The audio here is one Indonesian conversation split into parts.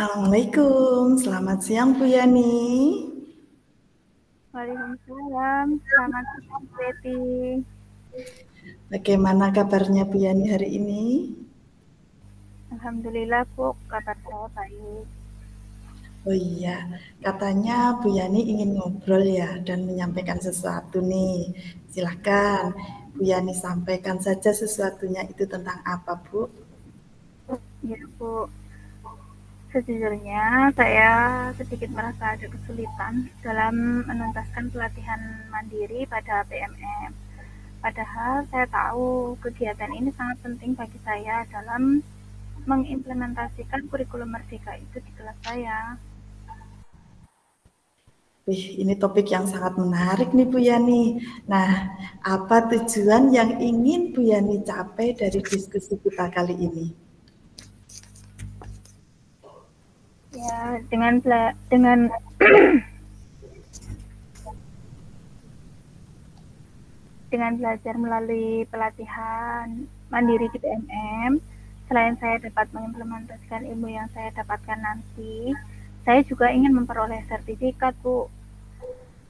Assalamualaikum, selamat siang Bu Yani. Waalaikumsalam, selamat siang Betty. Bagaimana kabarnya Bu Yani hari ini? Alhamdulillah Bu, kabar saya baik. Oh iya, katanya Bu Yani ingin ngobrol ya dan menyampaikan sesuatu nih. Silahkan Bu Yani sampaikan saja sesuatunya itu tentang apa Bu? Ya Bu, sejujurnya saya sedikit merasa ada kesulitan dalam menuntaskan pelatihan mandiri pada PMM. Padahal saya tahu kegiatan ini sangat penting bagi saya dalam mengimplementasikan kurikulum merdeka itu di kelas saya. Wih, ini topik yang sangat menarik nih Bu Yani. Nah, apa tujuan yang ingin Bu Yani capai dari diskusi kita kali ini? Ya, dengan dengan belajar melalui pelatihan mandiri di PMM, selain saya dapat mengimplementasikan ilmu yang saya dapatkan nanti, saya juga ingin memperoleh sertifikat, Bu,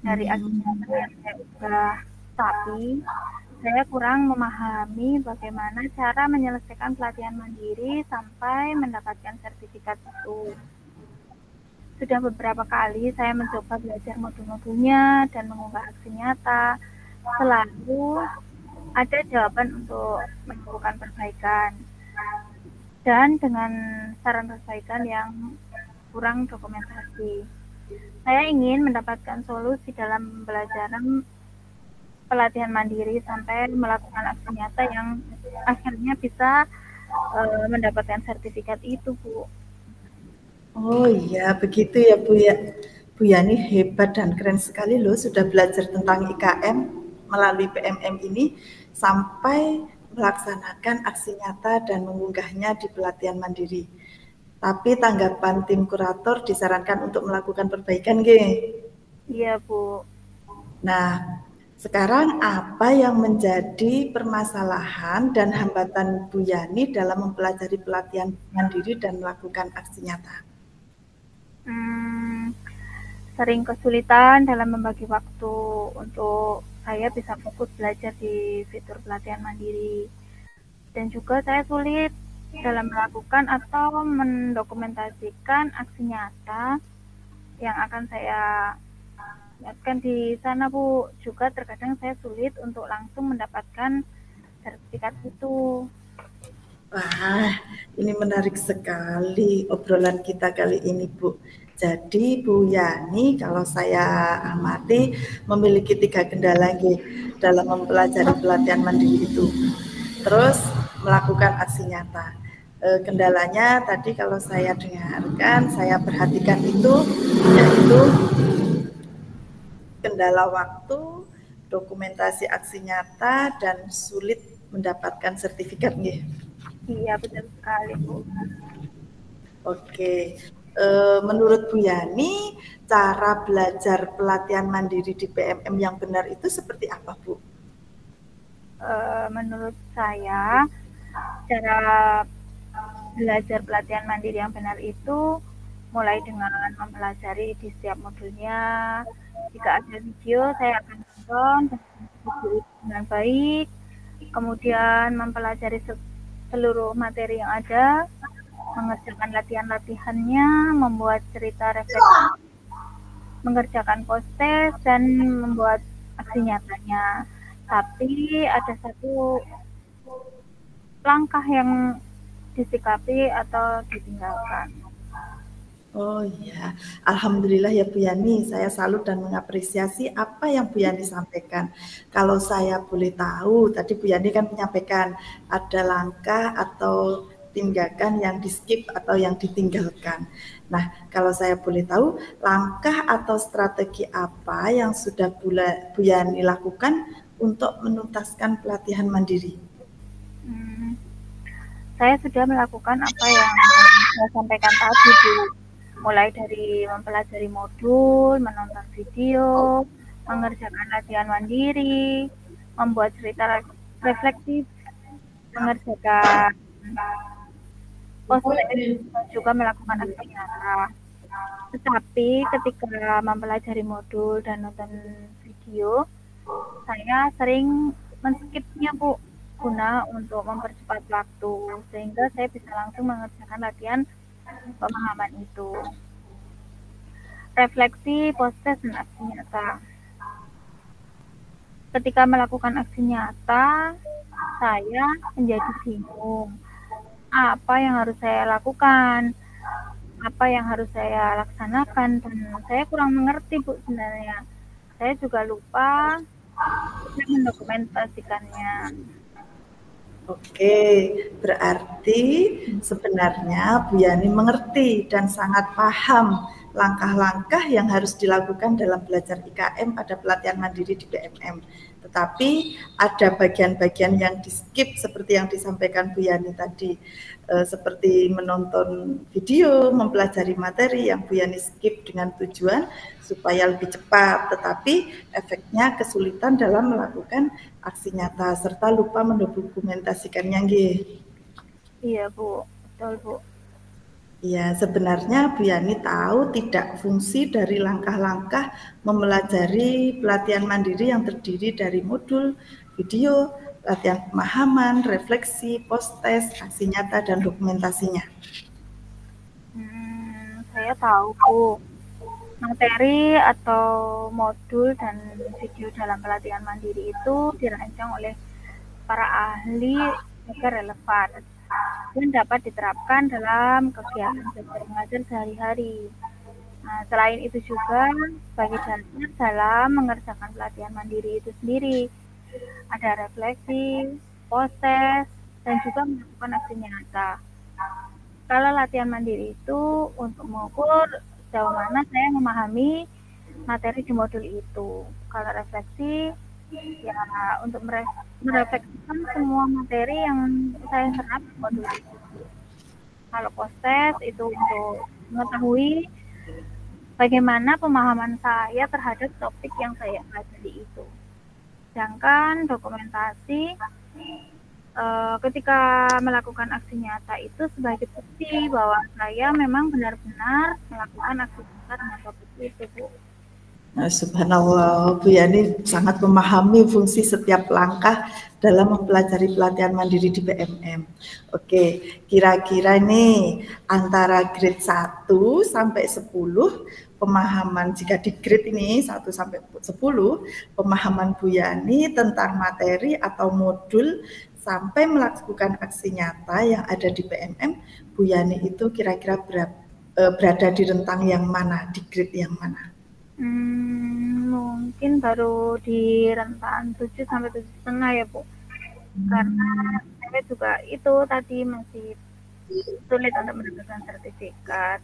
dari aktivitas yang saya ubah. Tapi, saya kurang memahami bagaimana cara menyelesaikan pelatihan mandiri sampai mendapatkan sertifikat itu. Sudah beberapa kali saya mencoba belajar modul-modulnya dan mengunggah aksi nyata. Selalu ada jawaban untuk melakukan perbaikan dan dengan saran perbaikan yang kurang dokumentasi. Saya ingin mendapatkan solusi dalam pelajaran pelatihan mandiri sampai melakukan aksi nyata yang akhirnya bisa mendapatkan sertifikat itu, Bu. Oh iya, begitu ya Bu ya. Bu Yani hebat dan keren sekali loh sudah belajar tentang IKM melalui PMM ini sampai melaksanakan aksi nyata dan mengunggahnya di pelatihan mandiri. Tapi tanggapan tim kurator disarankan untuk melakukan perbaikan, G. Iya, Bu. Nah, sekarang apa yang menjadi permasalahan dan hambatan Bu Yani dalam mempelajari pelatihan mandiri dan melakukan aksi nyata? Hmm, Sering kesulitan dalam membagi waktu untuk saya bisa fokus belajar di fitur pelatihan mandiri. Dan juga saya sulit dalam melakukan atau mendokumentasikan aksi nyata yang akan saya lihatkan di sana, Bu. Juga terkadang saya sulit untuk langsung mendapatkan sertifikat itu. Wah, ini menarik sekali obrolan kita kali ini, Bu. Jadi Bu Yani, kalau saya amati memiliki 3 kendala nggih, dalam mempelajari pelatihan mandiri itu. Terus melakukan aksi nyata. Kendalanya tadi kalau saya dengarkan, saya perhatikan itu yaitu kendala waktu, dokumentasi aksi nyata dan sulit mendapatkan sertifikat nggih. Iya, betul sekali, Bu. Oke, menurut Bu Yani, cara belajar pelatihan mandiri di PMM yang benar itu seperti apa, Bu? Menurut saya, cara belajar pelatihan mandiri yang benar itu mulai dengan mempelajari di setiap modulnya. Jika ada video, saya akan nonton video itu dengan baik. Kemudian mempelajari seluruh materi yang ada, mengerjakan latihan-latihannya, membuat cerita refleksi, mengerjakan post test, dan membuat aksi nyatanya. Tapi ada satu langkah yang disikapi atau ditinggalkan. Oh iya, alhamdulillah ya Bu Yani, saya salut dan mengapresiasi apa yang Bu Yani sampaikan. Kalau saya boleh tahu, tadi Bu Yani kan menyampaikan ada langkah atau tindakan yang di-skip atau yang ditinggalkan. Nah, kalau saya boleh tahu, langkah atau strategi apa yang sudah Bu Yani lakukan untuk menuntaskan pelatihan mandiri? Hmm, saya sudah melakukan apa yang saya sampaikan tadi, Bu. Mulai dari mempelajari modul, menonton video, mengerjakan latihan mandiri, membuat cerita reflektif, mengerjakan poster dan juga melakukan aksi nyata. Tetapi ketika mempelajari modul dan nonton video, saya sering men-skip-nya, Bu, guna untuk mempercepat waktu, sehingga saya bisa langsung mengerjakan latihan pemahaman itu. Refleksi, proses, dan aksi nyata. Ketika melakukan aksi nyata, saya menjadi bingung. Apa yang harus saya lakukan? Apa yang harus saya laksanakan? Dan saya kurang mengerti, Bu, sebenarnya. Saya juga lupa mendokumentasikannya. Oke, berarti sebenarnya Bu Yani mengerti dan sangat paham langkah-langkah yang harus dilakukan dalam belajar IKM pada pelatihan mandiri di BMM. Tetapi ada bagian-bagian yang di-skip seperti yang disampaikan Bu Yani tadi, seperti menonton video, mempelajari materi yang Bu Yani skip dengan tujuan supaya lebih cepat, tetapi efeknya kesulitan dalam melakukan aksi nyata serta lupa mendokumentasikannya, nggih. Iya, Bu. Betul, Bu. Ya, sebenarnya Bu Yani tahu tidak fungsi dari langkah-langkah mempelajari pelatihan mandiri yang terdiri dari modul, video, latihan pemahaman, refleksi, post-test, aksi nyata, dan dokumentasinya. Saya tahu, Bu. Materi atau modul dan video dalam pelatihan mandiri itu dirancang oleh para ahli agar relevan dan dapat diterapkan dalam kegiatan belajar mengajar sehari-hari. Nah, selain itu juga sebagai dasar dalam mengerjakan pelatihan mandiri itu sendiri, ada refleksi, proses, dan juga melakukan aksi nyata. Kalau latihan mandiri itu untuk mengukur sejauh mana saya memahami materi di modul itu. Kalau refleksi, ya untuk merefleksikan semua materi yang saya serap di modul itu. Kalau proses itu untuk mengetahui bagaimana pemahaman saya terhadap topik yang saya pelajari itu. Sedangkan dokumentasi ketika melakukan aksi nyata itu sebagai bukti bahwa saya memang benar-benar melakukan aksi nyata dengan topik itu, Bu. Nah, subhanallah, Bu Yani sangat memahami fungsi setiap langkah dalam mempelajari pelatihan mandiri di BMM. Oke, kira-kira nih antara grade 1 sampai 10 pemahaman, jika di grade ini 1 sampai 10, pemahaman Bu Yani tentang materi atau modul sampai melakukan aksi nyata yang ada di BMM, Bu Yani itu kira-kira berada di rentang yang mana, di grade yang mana? Mungkin baru di rentang 7 sampai 7,5 ya, Bu. Karena saya juga itu tadi masih sulit untuk mendapatkan sertifikat.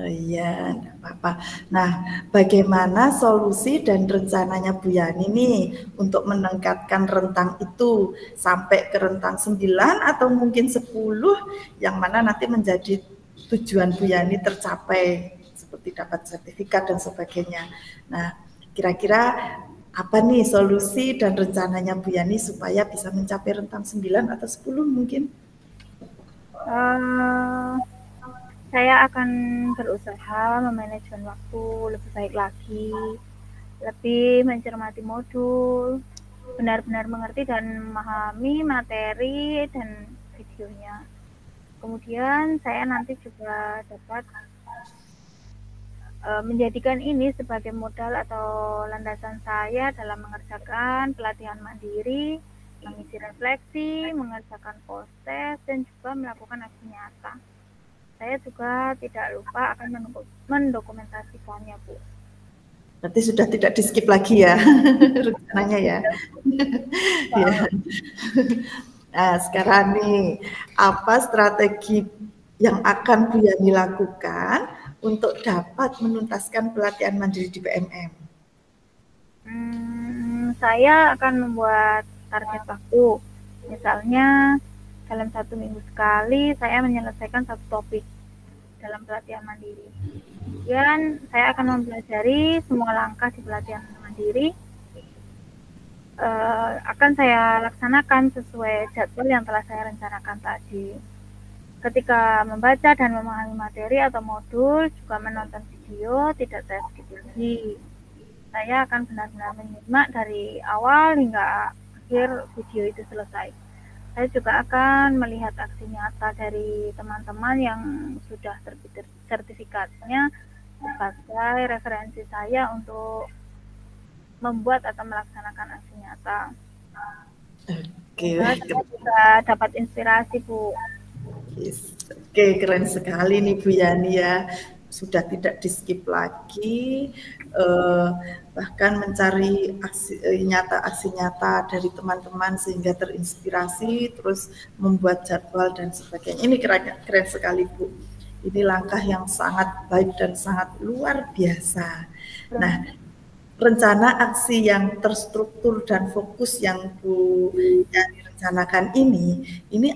Iya, enggak apa-apa. Nah, bagaimana solusi dan rencananya Bu Yani nih untuk meningkatkan rentang itu sampai ke rentang 9 atau mungkin 10 yang mana nanti menjadi tujuan Bu Yani tercapai seperti dapat sertifikat dan sebagainya. Nah, kira-kira apa nih solusi dan rencananya Bu Yani supaya bisa mencapai rentang 9 atau 10 mungkin? Saya akan berusaha memanajemen waktu lebih baik lagi, lebih mencermati modul, benar-benar mengerti dan memahami materi dan videonya. Kemudian saya nanti juga dapat menjadikan ini sebagai modal atau landasan saya dalam mengerjakan pelatihan mandiri, mengisi refleksi, mengerjakan post-test, dan juga melakukan aksi nyata. Saya juga tidak lupa akan mendokumentasikannya, Bu. Berarti sudah tidak di skip lagi ya rencananya ya. Ya. Nah, sekarang nih, apa strategi yang akan Bu Yani lakukan untuk dapat menuntaskan pelatihan mandiri di BMM? Saya akan membuat target waktu. Misalnya, dalam 1 minggu sekali saya menyelesaikan 1 topik dalam pelatihan mandiri. Kemudian saya akan mempelajari semua langkah di pelatihan mandiri. Akan saya laksanakan sesuai jadwal yang telah saya rencanakan tadi. Ketika membaca dan memahami materi atau modul, juga menonton video, tidak saya skip lagi. Saya akan benar-benar menyimak dari awal hingga akhir video itu selesai. Saya juga akan melihat aksi nyata dari teman-teman yang sudah terbit sertifikatnya sebagai referensi saya untuk membuat atau melaksanakan aksi nyata. Oke, Saya juga dapat inspirasi, Bu. yes. Oke, keren sekali nih Bu Yani ya. Sudah tidak di skip lagi, bahkan mencari aksi nyata dari teman-teman sehingga terinspirasi, terus membuat jadwal dan sebagainya. Ini keren sekali Bu. Ini langkah yang sangat baik dan sangat luar biasa. Nah, rencana aksi yang terstruktur dan fokus yang Bu Yani rencanakan ini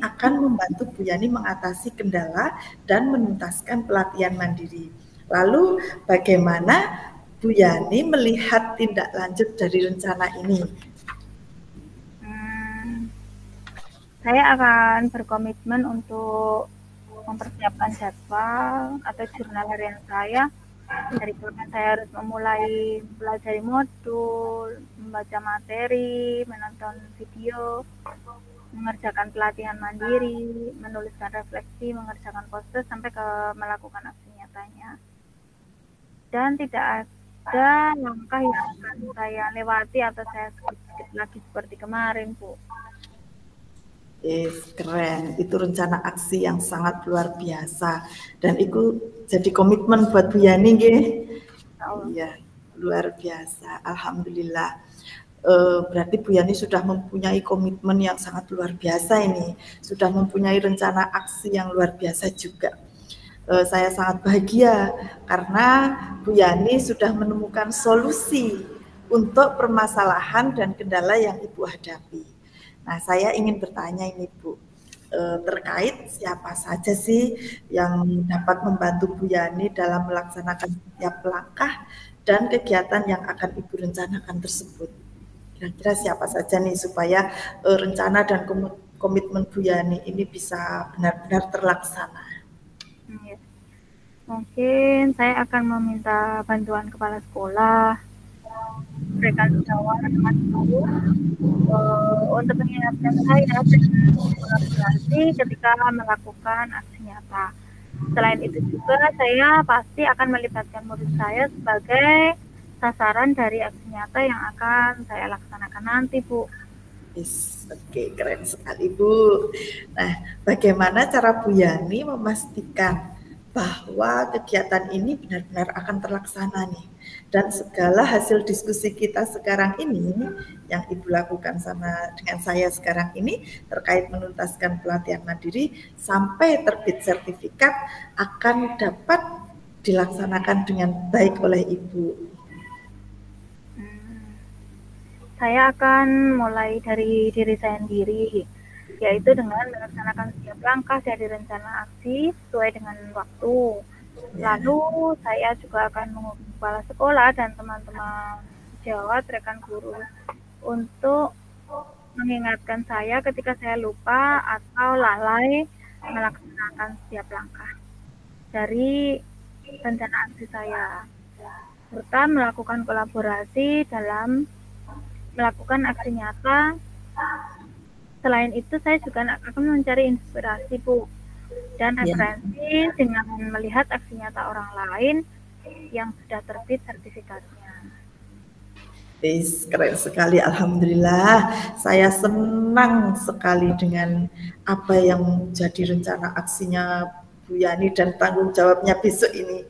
akan membantu Bu Yani mengatasi kendala dan menuntaskan pelatihan mandiri. Lalu bagaimana Bu Yani melihat tindak lanjut dari rencana ini? Saya akan berkomitmen untuk mempersiapkan jadwal atau jurnal harian saya. Dari kapan saya harus memulai belajar modul, membaca materi, menonton video, mengerjakan pelatihan mandiri, menuliskan refleksi, mengerjakan poster, sampai ke melakukan aksi nyatanya. Dan tidak ada langkah yang akan saya lewati atau saya skip lagi seperti kemarin, Bu. Yes, keren. Itu rencana aksi yang sangat luar biasa. Dan itu jadi komitmen buat Bu Yani, nggih. Iya, luar biasa. Alhamdulillah. Berarti Bu Yani sudah mempunyai komitmen yang sangat luar biasa ini. Sudah mempunyai rencana aksi yang luar biasa juga. Saya sangat bahagia karena Bu Yani sudah menemukan solusi untuk permasalahan dan kendala yang Ibu hadapi. Nah, saya ingin bertanya ini Bu, terkait siapa saja sih yang dapat membantu Bu Yani dalam melaksanakan setiap langkah dan kegiatan yang akan Ibu rencanakan tersebut. Kira-kira siapa saja nih supaya rencana dan komitmen Bu Yani ini bisa benar-benar terlaksana. Mungkin saya akan meminta bantuan kepala sekolah, rekan sejawat, teman guru, untuk mengingatkan saya dan kolaborasi ketika melakukan aksi nyata. Selain itu juga saya pasti akan melibatkan murid saya sebagai sasaran dari aksi nyata yang akan saya laksanakan nanti, Bu. Oke, keren sekali Bu. Nah, bagaimana cara Bu Yani memastikan bahwa kegiatan ini benar-benar akan terlaksana nih, dan segala hasil diskusi kita sekarang ini yang Ibu lakukan dengan saya sekarang ini terkait menuntaskan pelatihan mandiri sampai terbit sertifikat akan dapat dilaksanakan dengan baik oleh Ibu. Saya akan mulai dari diri saya sendiri, yaitu dengan melaksanakan setiap langkah dari rencana aksi sesuai dengan waktu. Lalu saya juga akan menghubungi kepala sekolah dan teman-teman sejawat, rekan guru, untuk mengingatkan saya ketika saya lupa atau lalai melaksanakan setiap langkah dari rencana aksi saya, serta melakukan kolaborasi dalam melakukan aksi nyata. Selain itu, saya juga akan mencari inspirasi, Bu, dan referensi dengan melihat aksi nyata orang lain yang sudah terbit sertifikatnya. Keren sekali, alhamdulillah. Saya senang sekali dengan apa yang jadi rencana aksinya Bu Yani dan tanggung jawabnya besok ini.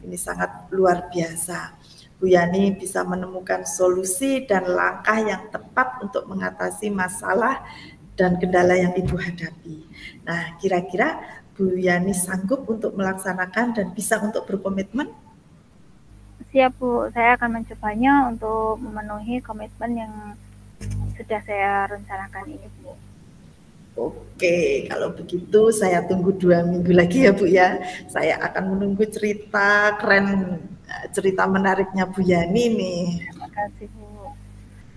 Ini sangat luar biasa. Bu Yani bisa menemukan solusi dan langkah yang tepat untuk mengatasi masalah dan kendala yang Ibu hadapi. Nah, kira-kira Bu Yani sanggup untuk melaksanakan dan bisa untuk berkomitmen? Siap, Bu. Saya akan mencobanya untuk memenuhi komitmen yang sudah saya rencanakan ini, Bu. Oke, kalau begitu saya tunggu 2 minggu lagi ya Bu ya. Saya akan menunggu cerita keren, cerita menariknya Bu Yani nih. Terima kasih Bu.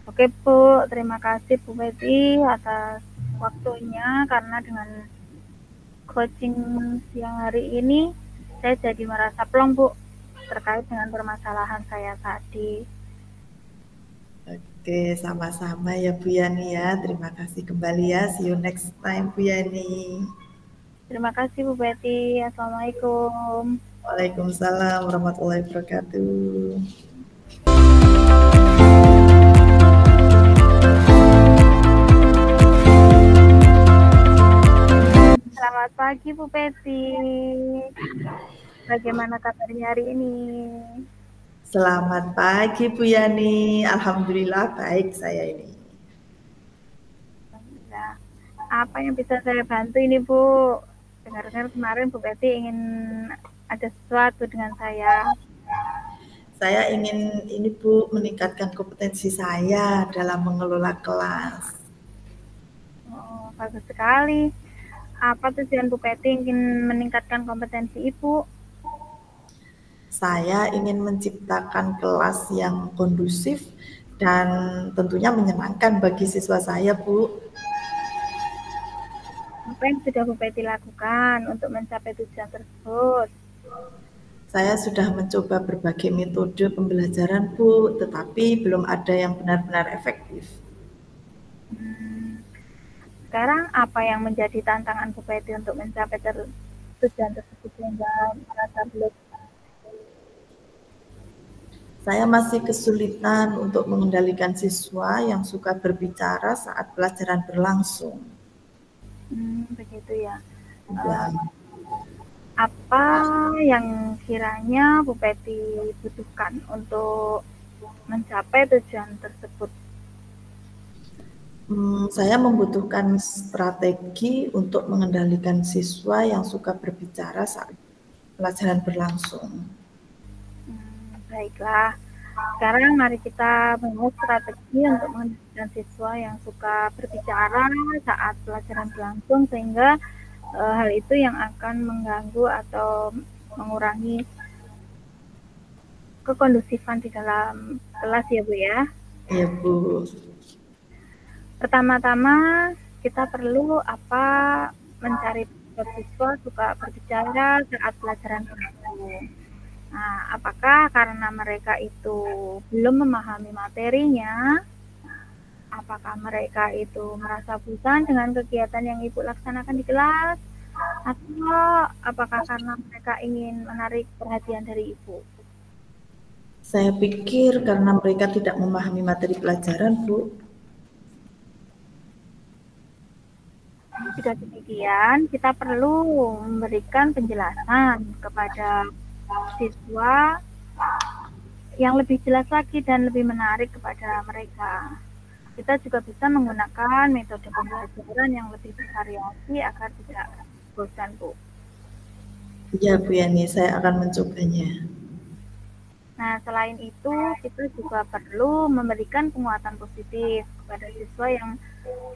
Oke Bu, terima kasih Bu Betty atas waktunya, karena dengan coaching siang hari ini saya jadi merasa plong, Bu, terkait dengan permasalahan saya tadi. Oke, sama-sama ya Bu Yani ya. Terima kasih kembali ya. See you next time Bu Yani. Terima kasih Bu Betty. Assalamualaikum. Waalaikumsalam warahmatullahi wabarakatuh. Selamat pagi Bu Betty. Bagaimana kabarnya hari ini? Selamat pagi Bu Yani. Alhamdulillah baik saya ini. Alhamdulillah. Apa yang bisa saya bantu ini Bu? Dengar-dengar kemarin Bu Betty ingin ada sesuatu dengan saya. Saya ingin ini Bu meningkatkan kompetensi saya dalam mengelola kelas. Oh, bagus sekali. Apa tujuan Bu Betty ingin meningkatkan kompetensi Ibu? Saya ingin menciptakan kelas yang kondusif dan tentunya menyenangkan bagi siswa saya, Bu. Apa yang sudah Bu Betty lakukan untuk mencapai tujuan tersebut? Saya sudah mencoba berbagai metode pembelajaran, Bu, tetapi belum ada yang benar-benar efektif. Sekarang apa yang menjadi tantangan Bu Betty untuk mencapai tujuan tersebut sehingga merasa belum? Saya masih kesulitan untuk mengendalikan siswa yang suka berbicara saat pelajaran berlangsung. Begitu ya. Ya. Apa yang kiranya Bu Betty butuhkan untuk mencapai tujuan tersebut? Saya membutuhkan strategi untuk mengendalikan siswa yang suka berbicara saat pelajaran berlangsung. Baiklah. Sekarang mari kita bahas strategi untuk mengendalikan siswa yang suka berbicara saat pelajaran berlangsung sehingga hal itu yang akan mengganggu atau mengurangi kekondusifan di dalam kelas ya Bu ya. Iya Bu. Pertama-tama kita perlu mencari siswa suka berbicara saat pelajaran berlangsung. Nah, apakah karena mereka itu belum memahami materinya? Apakah mereka itu merasa bosan dengan kegiatan yang Ibu laksanakan di kelas? Atau apakah karena mereka ingin menarik perhatian dari Ibu? Saya pikir karena mereka tidak memahami materi pelajaran, Bu. Jika demikian, kita perlu memberikan penjelasan kepada siswa yang lebih jelas lagi dan lebih menarik kepada mereka. Kita juga bisa menggunakan metode pembelajaran yang lebih bervariasi agar tidak bosan, Bu. Iya Bu Yani, saya akan mencobanya. Nah, selain itu, kita juga perlu memberikan penguatan positif kepada siswa yang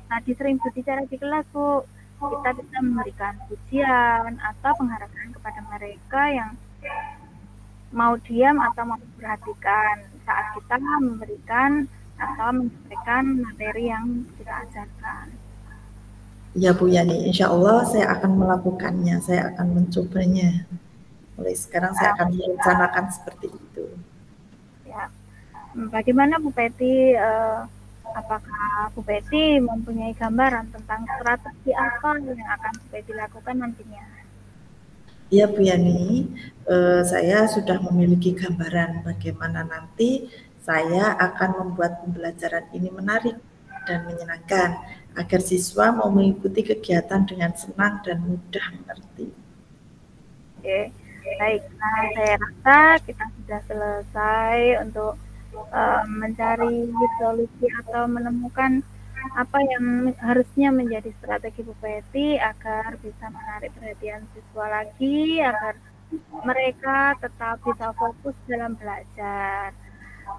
tadi sering berbicara di kelas, Bu. Kita bisa memberikan pujian atau penghargaan kepada mereka yang mau diam atau mau perhatikan saat kita memberikan atau menyampaikan materi yang kita ajarkan. Ya Bu Yani, insya Allah saya akan melakukannya, saya akan mencobanya. Mulai sekarang saya akan merencanakan seperti itu. Ya, bagaimana Bu Betty? Apakah Bu Betty mempunyai gambaran tentang strategi apa yang akan Bu Betty lakukan nantinya? Ya Bu Yani, saya sudah memiliki gambaran bagaimana nanti saya akan membuat pembelajaran ini menarik dan menyenangkan agar siswa mau mengikuti kegiatan dengan senang dan mudah mengerti. Oke, baik. Nah, saya rasa kita sudah selesai untuk mencari solusi atau menemukan apa yang harusnya menjadi strategi Bu Betty agar bisa menarik perhatian siswa lagi, agar mereka tetap bisa fokus dalam belajar.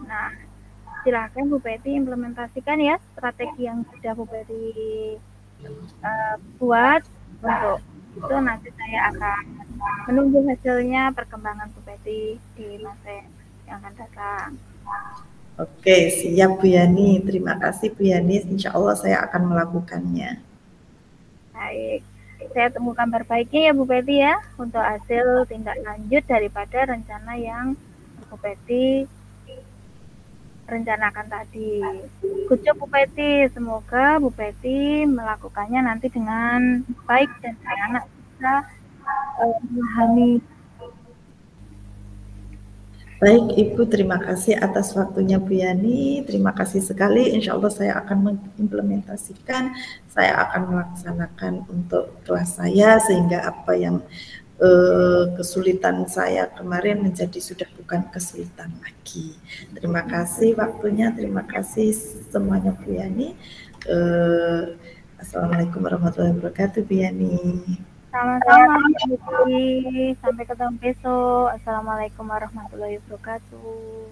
Nah, silakan Bu Betty implementasikan ya strategi yang sudah Bu Betty buat. Untuk itu nanti saya akan menunggu hasilnya perkembangan Bu Betty di masa yang akan datang. Oke, siap Bu Yani. Terima kasih Bu Yani. Insya Allah saya akan melakukannya. Baik. saya tunggu kabar baiknya ya Bu Peti ya, untuk hasil tindak lanjut daripada rencana yang Bu Peti rencanakan tadi. Good job Bu Peti, semoga Bu Peti melakukannya nanti dengan baik dan anak bisa memahami. Baik Ibu, terima kasih atas waktunya Bu Yani. Terima kasih sekali. Insya Allah saya akan mengimplementasikan, saya akan melaksanakan untuk kelas saya sehingga apa yang kesulitan saya kemarin menjadi sudah bukan kesulitan lagi. Terima kasih waktunya, terima kasih semuanya Bu Yani. Assalamualaikum warahmatullahi wabarakatuh Bu Yani. Sama-sama Bu Peti, sampai ketemu besok. Assalamualaikum warahmatullahi wabarakatuh.